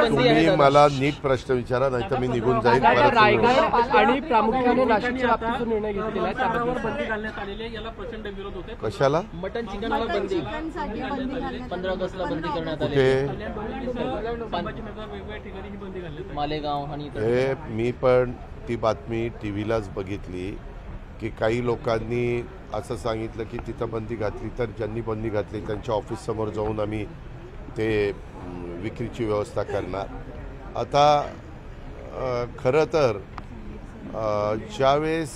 तुम्ही मला नीट प्रश्न विचारा, नाही तर मी निघून जाईल. रायगड आणि प्रामुख्याने नाशिकच्या बाबतीत निर्णय घेतलेला आहे, त्यावर बंदी घालण्यात आलेली आहे. याला प्रचंड विरोध होते. कशाला? मटन चिकनला बंदी 15 ऑगस्टला बंदी करण्यात आली. वेगवेगळ्या ठिकाणी ही बंदी घालण्यात मालेगाव आणि हे मी पण ती बातमी टीव्हीलाच बघितली की काही लोकांनी असं सांगितलं की तिथं बंदी घातली, तर ज्यांनी बंदी घातली त्यांच्या ऑफिस समोर जाऊन आम्ही ते विक्रीची व्यवस्था करणार. आता खरं तर ज्यावेळेस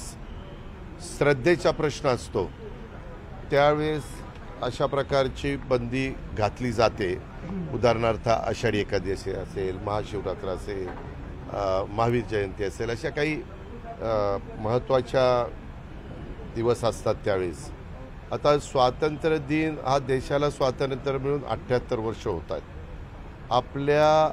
श्रद्धेचा प्रश्न असतो त्यावेळेस अशा प्रकारची बंदी घातली जाते. उदाहरणार्थ आषाढी एकादशी असेल, महाशिवरात्र असेल, महावीर जयंती असेल, अशा काही महत्त्वाच्या दिवस असतात त्यावेळेस. आता स्वातंत्र्य दिन हा देशाला स्वातंत्र्य मिळून 78 वर्ष होत आहेत. आपल्या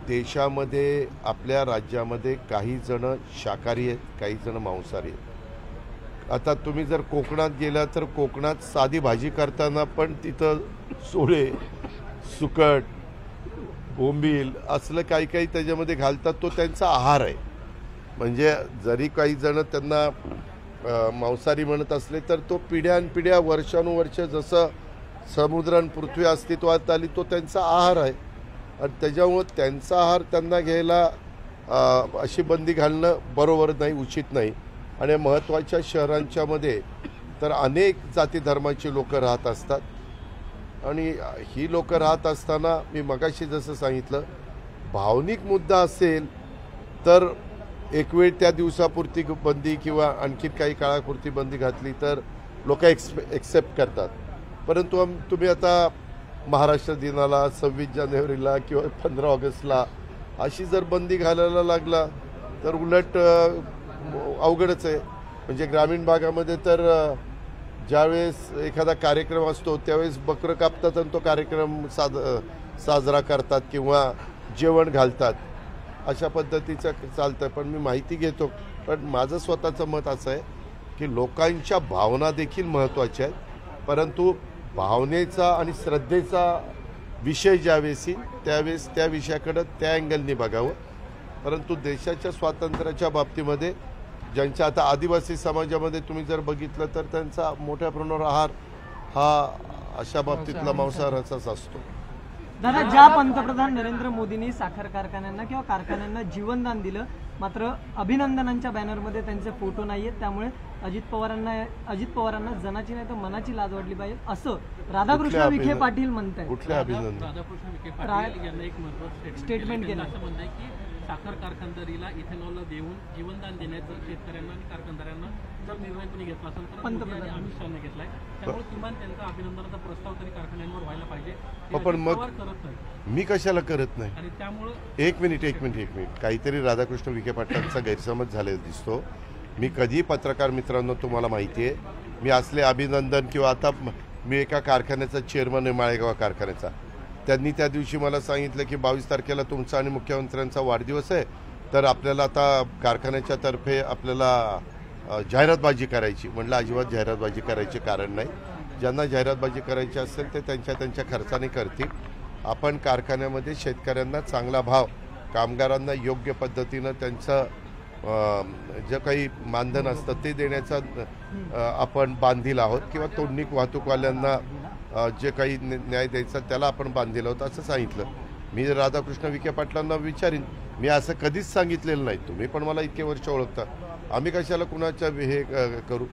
देशामध्ये, आपल्या राज्यामध्ये काही जण शाकाहारी आहेत, काही जण मांसाहारी आहेत. आता तुम्ही जर कोकणात गेला तर कोकणात साधी भाजी करताना पण तिथं सोळे, सुकट, बोंबील असलं काही काही त्याच्यामध्ये घालतात. तो त्यांचा आहार आहे. म्हणजे जरी काही जण त्यांना मांसाहारी म्हणत असले तर तो पिढ्यानपिढ्या वर्षानुवर्ष जसं समुद्र आणि पृथ्वी अस्तित्वात आली तो त्यांचा आहार आहे. आणि त्याच्यामुळं त्यांचा आहार त्यांना घ्यायला अशी बंदी घालणं बरोबर नाही, उचित नाही. आणि महत्त्वाच्या शहरांच्यामध्ये तर अनेक जाती धर्माची लोकं राहत असतात. आणि ही लोकं राहत असताना मी मगाशी जसं सांगितलं, भावनिक मुद्दा असेल तर एक वेळ त्या दिवसापुरती बंदी किंवा आणखी काही काळापुरती बंदी घातली तर लोक एक्सेप्ट करतात. परंतु तुम्ही आता महाराष्ट्र दिनाला, 26 जानेवारीला किंवा 15 ऑगस्टला अशी जर बंदी घालायला लागला तर उलट अवघडच आहे. म्हणजे ग्रामीण भागामध्ये तर ज्यावेळेस एखादा कार्यक्रम असतो त्यावेळेस बकरं कापतात आणि तो कार्यक्रम साजरा करतात किंवा जेवण घालतात. अशा पद्धतीचं चालतं. पण मी माहिती घेतो. पण माझं स्वतःचं मत असं आहे की लोकांच्या भावना देखील महत्त्वाच्या आहेत. परंतु भावनेचा आणि श्रद्धेचा विषय ज्यावेळेस येईल त्यावेळेस त्या विषयाकडं त्या अँगलनी बघावं. परंतु देशाच्या स्वातंत्र्याच्या बाबतीमध्ये ज्यांच्या आता आदिवासी समाजामध्ये तुम्ही जर बघितलं तर त्यांचा मोठ्या प्रमाणावर आहार हा अशा बाबतीतला मांसाहाराचाच असतो. दादा, ज्या पंतप्रधान नरेंद्र मोदींनी साखर कारखान्यांना किंवा कारखान्यांना जीवनदान दिलं, मात्र अभिनंदनांच्या बॅनरमध्ये त्यांचे फोटो नाहीयेत, त्यामुळे अजित पवारांना जनाची नाही तर मनाची लाज वाटली पाहिजे असं राधाकृष्ण विखे पाटील म्हणतायत. कुठल्या अभिनंदन? राधाकृष्ण विखे पाटील यांना एक महत्त्वाचं स्टेटमेंट केलं. असं म्हणताय की साखर कारखानदारीला इथेनॉलला देऊन जीवनदान देण्याचं शेतकऱ्यांना आणि कारखानदारांना जर निर्णय कोणी घेतला असेल तर पंतप्रधान अमित शहाने घेतलाय. त्यामुळे किमान त्यांचा अभिनंदनाचा प्रस्ताव तरी कारखान्यांवर व्हायला पाहिजे. पण मग करत नाही. मी कशाला करत नाही? आणि त्यामुळे एक मिनिट काहीतरी राधाकृष्ण विखे पाटलांचा गैरसमज झालेला दिसतो. मी कधी पत्रकार मित्रांनो, तुम्हाला माहिती आहे, मी असले अभिनंदन किंवा आता मी एका कारखान्याचा चेअरमन आहे, माळेगाव कारखान्याचा. त्यांनी त्या दिवशी मला सांगितलं की 22 तारखेला तुमचा आणि मुख्यमंत्र्यांचा वाढदिवस आहे, तर आपल्याला आता कारखान्याच्या तर्फे आपल्याला जाहिरातबाजी करायची. म्हटलं अजिबात जाहिरातबाजी करायचे कारण नाही. ज्यांना जाहिरातबाजी करायची असेल ते त्यांच्या खर्चाने करतील. आपण कारखान्यामध्ये शेतकऱ्यांना चांगला भाव, कामगारांना योग्य पद्धतीनं त्यांचं जे काही मानधन असतं ते देण्याचा आपण बांधील आहोत किंवा तोडणी वाहतूकवाल्यांना जे काही न्याय द्यायचा त्याला आपण बांधील आहोत असं सांगितलं. मी राधाकृष्ण विखे पाटलांना विचारीन. मी असं कधीच सांगितलेलं नाही. तुम्ही पण मला इतके वर्ष ओळखता. आम्ही कशाला कुणाच्या हे करू.